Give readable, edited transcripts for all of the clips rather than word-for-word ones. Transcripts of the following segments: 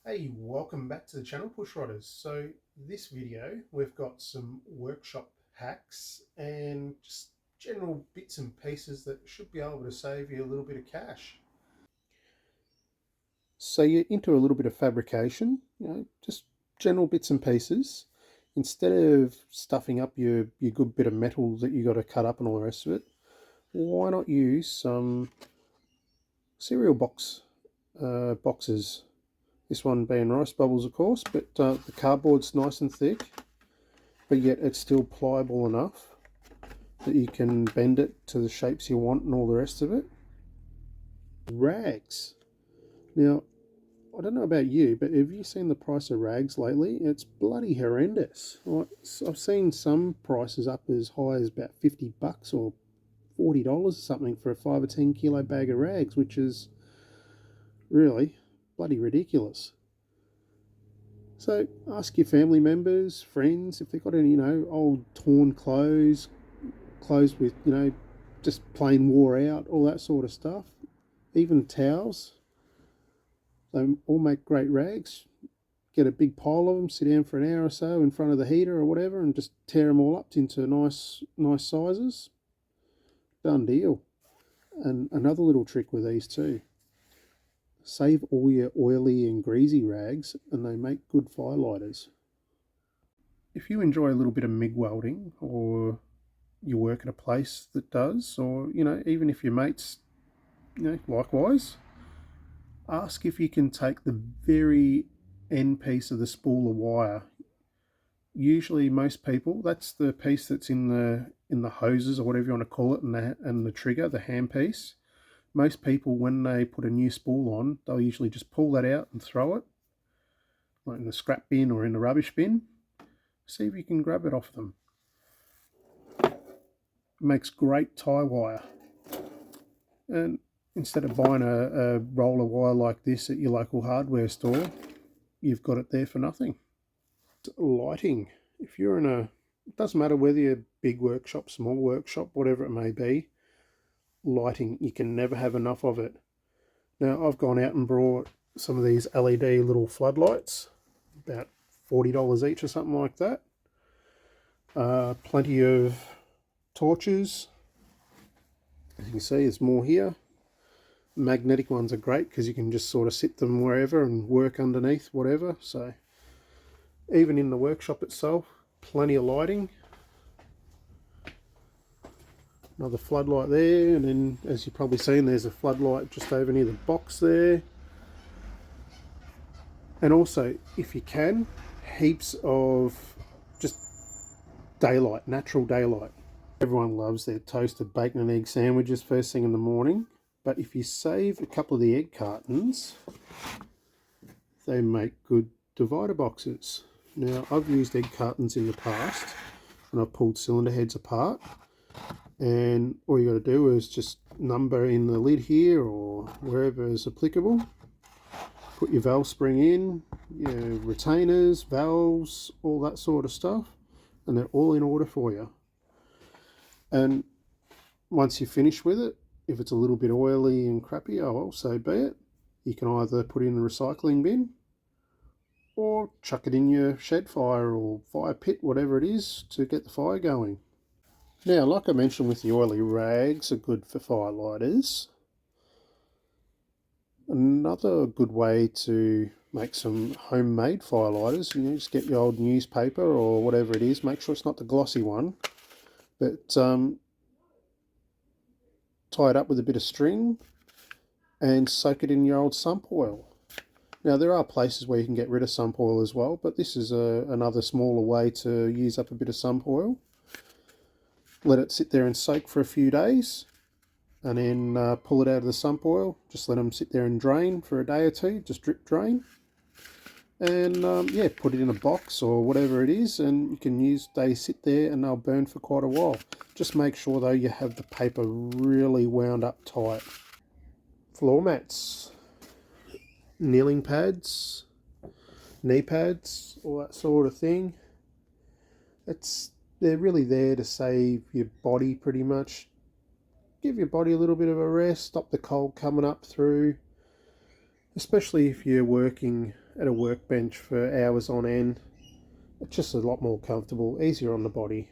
Hey, welcome back to the channel, Push Rodders. So this video, we've got some workshop hacks and just general bits and pieces that should be able to save you a little bit of cash. So you're into a little bit of fabrication, just general bits and pieces. Instead of stuffing up your good bit of metal that you got to cut up and all the rest of it, why not use some cereal boxes? This one being rice bubbles, of course, but the cardboard's nice and thick, but yet it's still pliable enough that you can bend it to the shapes you want and all the rest of it. Rags. Now, I don't know about you, but have you seen the price of rags lately? It's bloody horrendous. I've seen some prices up as high as about $50 or $40 or something for a 5 or 10 kilo bag of rags, which is really bloody ridiculous. So ask your family members, friends, if they've got any, old torn clothes with, just plain wore out, all that sort of stuff. Even towels. They all make great rags. Get a big pile of them, sit down for an hour or so in front of the heater or whatever, and just tear them all up into nice sizes. Done deal. And another little trick with these too. Save all your oily and greasy rags, and they make good firelighters. If you enjoy a little bit of MIG welding, or you work at a place that does, or even if your mates, likewise, ask if you can take the very end piece of the spool of wire. Usually, most people, that's the piece that's in the hoses or whatever you want to call it, and the trigger, the hand piece. Most people, when they put a new spool on, they'll usually just pull that out and throw it, like in the scrap bin or in the rubbish bin. See if you can grab it off them. It makes great tie wire. And instead of buying a roll of wire like this at your local hardware store, you've got it there for nothing. Lighting. If you're in it doesn't matter whether you're a big workshop, small workshop, whatever it may be, lighting, you can never have enough of it. Now, I've gone out and brought some of these LED little floodlights, about $40 each or something like that. Plenty of torches. As you can see, there's more here. Magnetic ones are great because you can just sort of sit them wherever and work underneath whatever. So even in the workshop itself, plenty of lighting. Another floodlight there, and then as you've probably seen, there's a floodlight just over near the box there. And also, if you can, heaps of just daylight, natural daylight. Everyone loves their toasted bacon and egg sandwiches first thing in the morning, but if you save a couple of the egg cartons, they make good divider boxes. Now, I've used egg cartons in the past, and I've pulled cylinder heads apart, and all you got to do is just number in the lid here or wherever is applicable. Put your valve spring in, your retainers, valves, all that sort of stuff, and they're all in order for you. And once you finish with it, if it's a little bit oily and crappy, oh well, so be it. You can either put it in the recycling bin or chuck it in your shed fire or fire pit, whatever it is, to get the fire going. Now, like I mentioned with the oily rags are good for firelighters. Another good way to make some homemade firelighters, just get your old newspaper or whatever it is. Make sure it's not the glossy one, but tie it up with a bit of string and soak it in your old sump oil. Now, there are places where you can get rid of sump oil as well, but this is another smaller way to use up a bit of sump oil. Let it sit there and soak for a few days, and then pull it out of the sump oil. Just let them sit there and drain for a day or two, just drip drain. And yeah, put it in a box or whatever it is, and you can they sit there and they'll burn for quite a while. Just make sure though you have the paper really wound up tight. Floor mats, kneeling pads, knee pads, all that sort of thing. They're really there to save your body pretty much. Give your body a little bit of a rest, stop the cold coming up through, especially if you're working at a workbench for hours on end. It's just a lot more comfortable, easier on the body.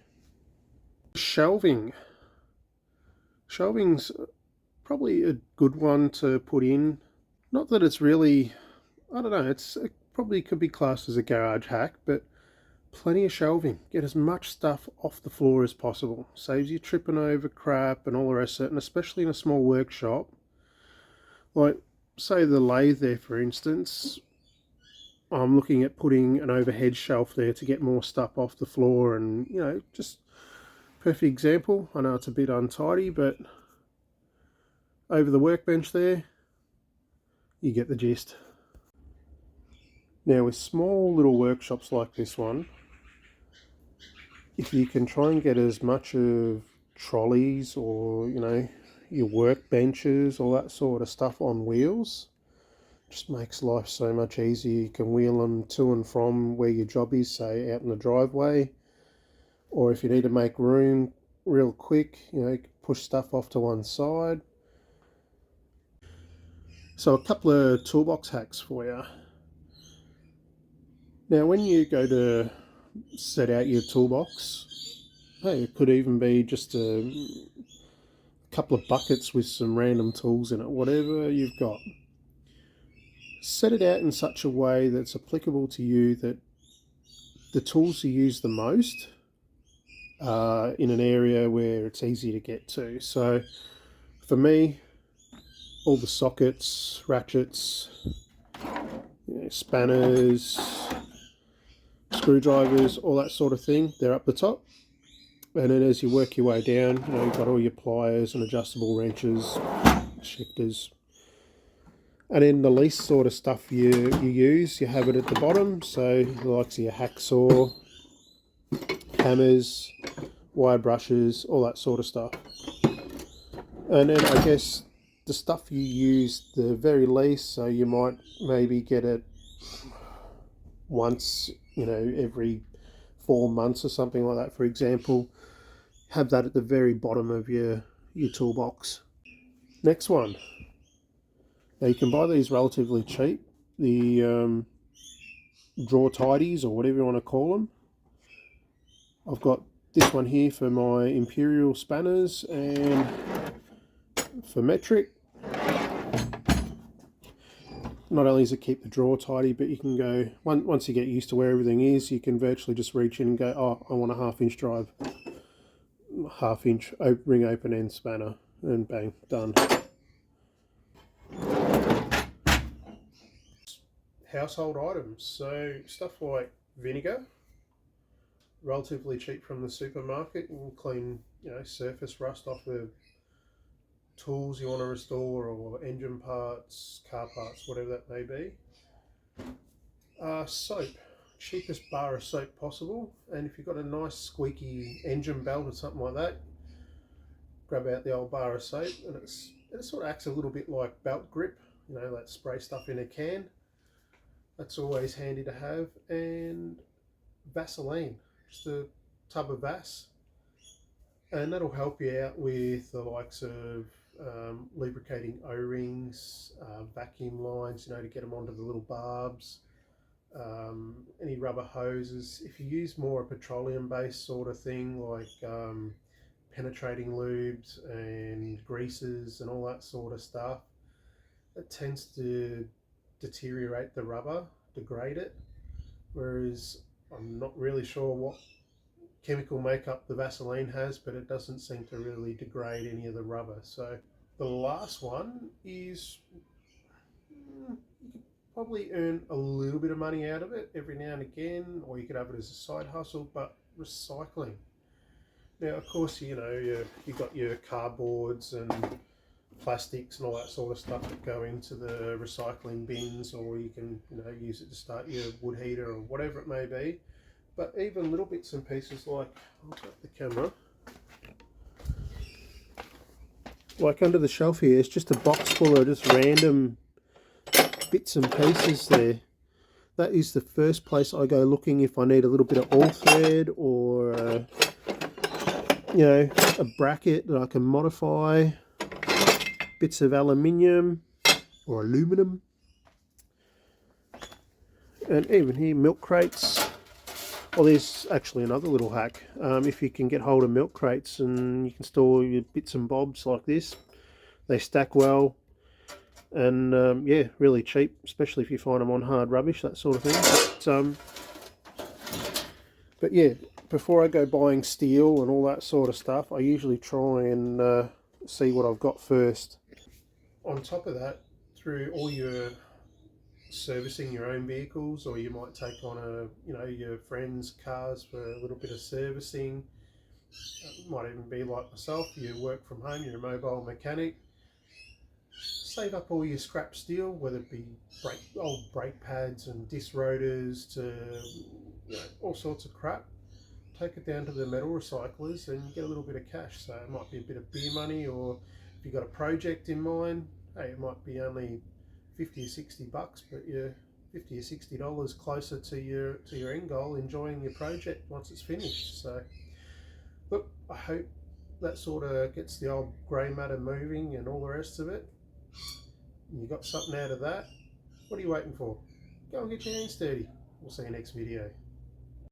Shelving. Shelving's probably a good one to put in. Not that it's really, I don't know, it probably could be classed as a garage hack, but plenty of shelving. Get as much stuff off the floor as possible. Saves you tripping over crap and all the rest of it, and especially in a small workshop. Like, say the lathe there, for instance, I'm looking at putting an overhead shelf there to get more stuff off the floor, and, you know, just perfect example. I know it's a bit untidy, but over the workbench there, you get the gist. Now with small little workshops like this one, if you can try and get as much of trolleys or, you know, your workbenches, all that sort of stuff on wheels, just makes life so much easier. You can wheel them to and from where your job is, say out in the driveway, or if you need to make room real quick, you know, you can push stuff off to one side. So a couple of toolbox hacks for you. Now when you go to set out your toolbox, hey, it could even be just a couple of buckets with some random tools in it, whatever you've got. Set it out in such a way that's applicable to you, that the tools you use the most are in an area where it's easy to get to. So for me, all the sockets, ratchets, you know, spanners, screwdrivers, all that sort of thing, they're up the top. And then as you work your way down, you know, you've got all your pliers and adjustable wrenches, shifters. And then the least sort of stuff you use, you have it at the bottom. So the likes of your hacksaw, hammers, wire brushes, all that sort of stuff. And then I guess the stuff you use the very least, so you might maybe get it once, you know, every 4 months or something like that, for example. Have that at the very bottom of your toolbox. Next one. Now you can buy these relatively cheap, the drawer tidies or whatever you want to call them. I've got this one here for my imperial spanners and for metric. Not only does it keep the drawer tidy, but you can go, once you get used to where everything is, you can virtually just reach in and go, oh, I want a 1/2 inch drive, 1/2 inch ring open end spanner, and bang, done. Household items, so stuff like vinegar, relatively cheap from the supermarket, and clean, you know, surface rust off of tools you want to restore, or engine parts, car parts, whatever that may be. Soap, cheapest bar of soap possible, and if you've got a nice squeaky engine belt or something like that, grab out the old bar of soap, and it sort of acts a little bit like belt grip, you know, that spray stuff in a can. That's always handy to have. And Vaseline, just a tub of Vas, and that'll help you out with the likes of lubricating O-rings, vacuum lines, you know, to get them onto the little barbs, any rubber hoses. If you use more a petroleum based sort of thing, like penetrating lubes and greases and all that sort of stuff, it tends to deteriorate the rubber, degrade it, whereas I'm not really sure what chemical makeup the Vaseline has, but it doesn't seem to really degrade any of the rubber. So the last one is, you could probably earn a little bit of money out of it every now and again, or you could have it as a side hustle, but recycling. Now of course, you know, you've got your cardboards and plastics and all that sort of stuff that go into the recycling bins, or you can, you know, use it to start your wood heater or whatever it may be. But even little bits and pieces, like, I'll take the camera, like under the shelf here, it's just a box full of just random bits and pieces there. That is the first place I go looking if I need a little bit of all thread, or you know, a bracket that I can modify, bits of aluminium or aluminum. And even here, milk crates. Well, there's actually another little hack. If you can get hold of milk crates and you can store your bits and bobs like this, they stack well, and yeah, really cheap, especially if you find them on hard rubbish, that sort of thing. But yeah, before I go buying steel and all that sort of stuff, I usually try and see what I've got first. On top of that, through all your servicing your own vehicles, or you might take on your friends' cars for a little bit of servicing. It might even be like myself, you work from home, you're a mobile mechanic. Save up all your scrap steel, whether it be old brake pads and disc rotors to all sorts of crap. Take it down to the metal recyclers and you get a little bit of cash. So it might be a bit of beer money, or if you've got a project in mind, hey, it might be only 50 or 60 bucks, but you're $50 or $60 closer to your end goal, enjoying your project once it's finished. So look, I hope that sort of gets the old grey matter moving and all the rest of it. You got something out of that. What are you waiting for? Go and get your hands dirty. We'll see you next video.